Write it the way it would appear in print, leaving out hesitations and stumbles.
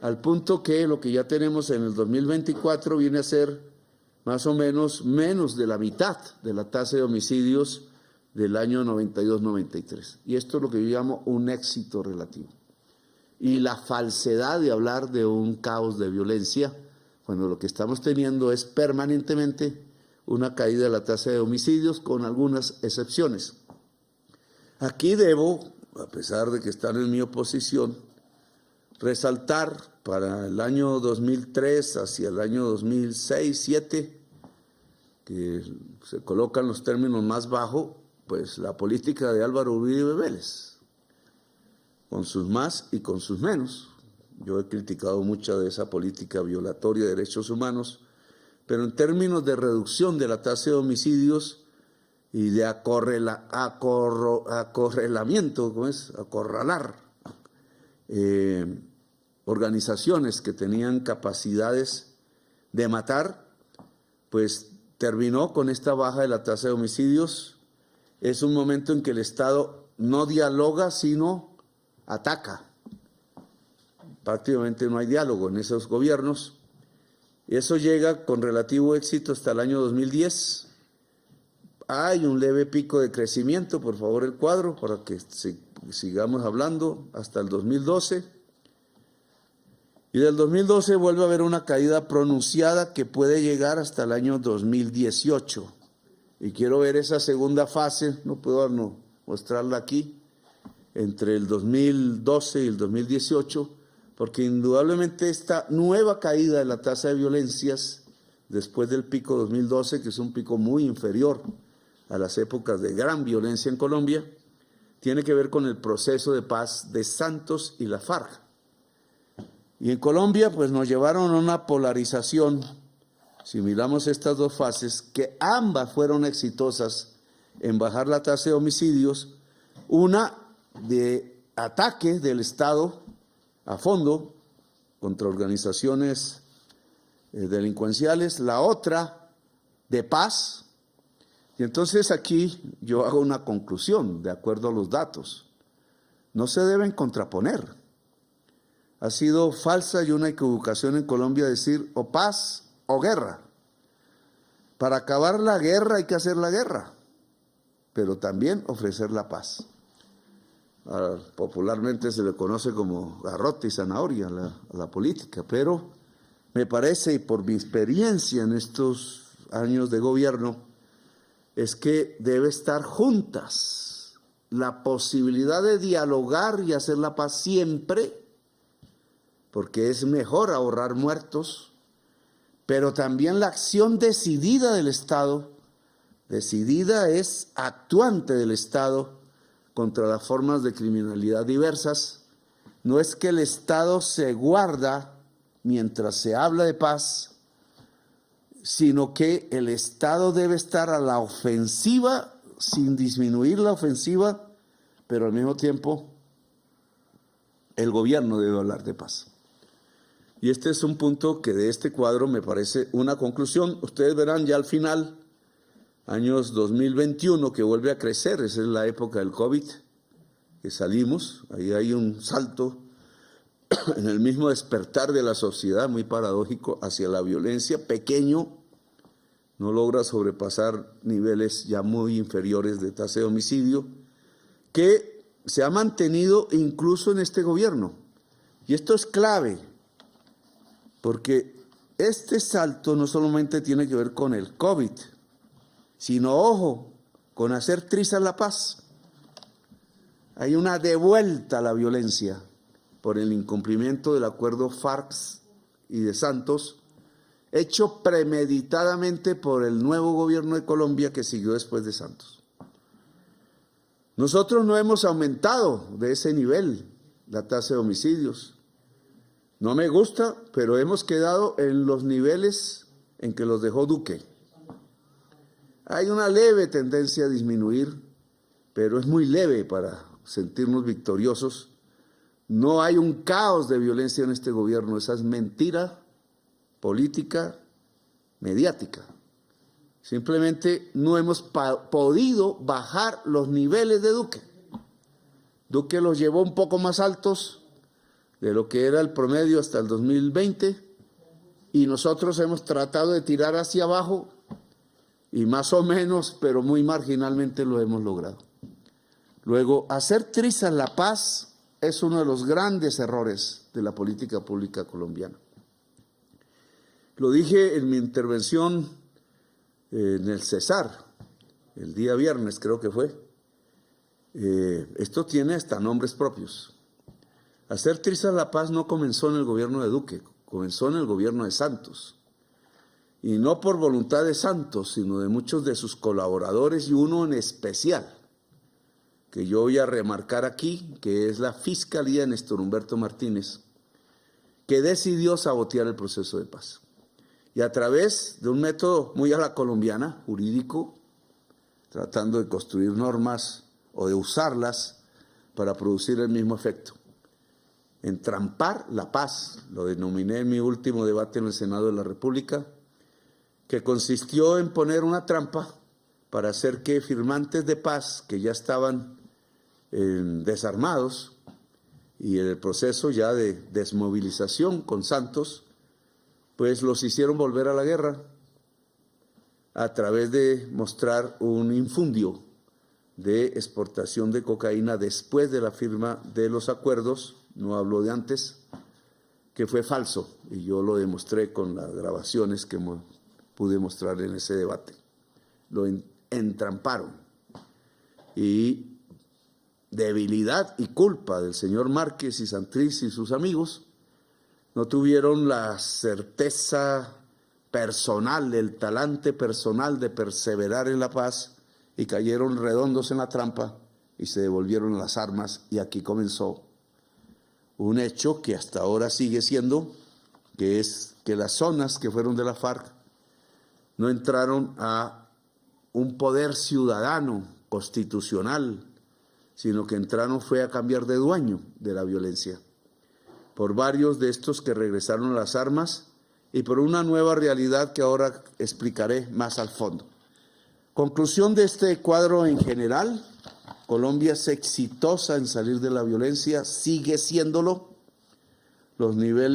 al punto que lo que ya tenemos en el 2024 viene a ser más o menos de la mitad de la tasa de homicidios del año 92-93. Y esto es lo que yo llamo un éxito relativo. Y la falsedad de hablar de un caos de violencia, cuando lo que estamos teniendo es permanentemente una caída de la tasa de homicidios, con algunas excepciones. Aquí debo, a pesar de que están en mi oposición, resaltar para el año 2003 hacia el año 2006-2007, que se colocan los términos más bajos, pues la política de Álvaro Uribe Vélez, con sus más y con sus menos. Yo he criticado mucha de esa política violatoria de derechos humanos, pero en términos de reducción de la tasa de homicidios y de acorralamiento, ¿cómo es? Acorralar organizaciones que tenían capacidades de matar, pues terminó con esta baja de la tasa de homicidios. Es un momento en que el Estado no dialoga, sino ataca. Prácticamente no hay diálogo en esos gobiernos. Eso llega con relativo éxito hasta el año 2010. Hay un leve pico de crecimiento, por favor el cuadro, para que sigamos hablando, hasta el 2012. Y del 2012 vuelve a haber una caída pronunciada que puede llegar hasta el año 2018. Y quiero ver esa segunda fase, no puedo mostrarla aquí, entre el 2012 y el 2018, porque indudablemente esta nueva caída de la tasa de violencias, después del pico 2012, que es un pico muy inferior a las épocas de gran violencia en Colombia, tiene que ver con el proceso de paz de Santos y la FARC. Y en Colombia, pues nos llevaron a una polarización, si miramos estas dos fases, que ambas fueron exitosas en bajar la tasa de homicidios, una de ataque del Estado a fondo contra organizaciones delincuenciales, la otra de paz. Y entonces aquí yo hago una conclusión de acuerdo a los datos. No se deben contraponer. Ha sido falsa y una equivocación en Colombia decir o paz o guerra. Para acabar la guerra hay que hacer la guerra, pero también ofrecer la paz. Popularmente se le conoce como garrote y zanahoria a la política, pero me parece, y por mi experiencia en estos años de gobierno, es que debe estar juntas la posibilidad de dialogar y hacer la paz siempre, porque es mejor ahorrar muertos, pero también la acción decidida del Estado, decidida es actuante del Estado contra las formas de criminalidad diversas. No es que el Estado se guarda mientras se habla de paz, sino que el Estado debe estar a la ofensiva sin disminuir la ofensiva, pero al mismo tiempo el gobierno debe hablar de paz. Y este es un punto que de este cuadro me parece una conclusión. Ustedes verán ya al final, años 2021, que vuelve a crecer, esa es la época del COVID, que salimos, ahí hay un salto en el mismo despertar de la sociedad, muy paradójico, hacia la violencia, pequeño, no logra sobrepasar niveles ya muy inferiores de tasa de homicidio, que se ha mantenido incluso en este gobierno. Y esto es clave, porque este salto no solamente tiene que ver con el COVID, sino, ojo, con hacer trizas la paz. Hay una devuelta a la violencia por el incumplimiento del acuerdo FARC y de Santos, hecho premeditadamente por el nuevo gobierno de Colombia que siguió después de Santos. Nosotros no hemos aumentado de ese nivel la tasa de homicidios. No me gusta, pero hemos quedado en los niveles en que los dejó Duque. Hay una leve tendencia a disminuir, pero es muy leve para sentirnos victoriosos. No hay un caos de violencia en este gobierno, esa es mentira política, mediática. Simplemente no hemos podido bajar los niveles de Duque. Duque los llevó un poco más altos, de lo que era el promedio hasta el 2020, y nosotros hemos tratado de tirar hacia abajo, y más o menos, pero muy marginalmente lo hemos logrado. Luego, hacer trizas la paz es uno de los grandes errores de la política pública colombiana. Lo dije en mi intervención en el Cesar, el día viernes creo que fue. Esto tiene hasta nombres propios. Hacer trizas la paz no comenzó en el gobierno de Duque, comenzó en el gobierno de Santos. Y no por voluntad de Santos, sino de muchos de sus colaboradores, y uno en especial, que yo voy a remarcar aquí, que es la Fiscalía de Néstor Humberto Martínez, que decidió sabotear el proceso de paz. Y a través de un método muy a la colombiana, jurídico, tratando de construir normas o de usarlas para producir el mismo efecto. Entrampar la paz, lo denominé en mi último debate en el Senado de la República, que consistió en poner una trampa para hacer que firmantes de paz que ya estaban desarmados y en el proceso ya de desmovilización con Santos, pues los hicieron volver a la guerra a través de mostrar un infundio de exportación de cocaína después de la firma de los acuerdos, no hablo de antes, que fue falso, y yo lo demostré con las grabaciones que pude mostrar en ese debate. Lo entramparon. Y debilidad y culpa del señor Márquez y Santrich y sus amigos, no tuvieron la certeza personal, el talante personal de perseverar en la paz, y cayeron redondos en la trampa y se devolvieron las armas, y aquí comenzó un hecho que hasta ahora sigue siendo, que es que las zonas que fueron de la FARC no entraron a un poder ciudadano constitucional, sino que entraron fue a cambiar de dueño de la violencia, por varios de estos que regresaron a las armas y por una nueva realidad que ahora explicaré más al fondo. Conclusión de este cuadro en general: Colombia es exitosa en salir de la violencia, sigue siéndolo. Los niveles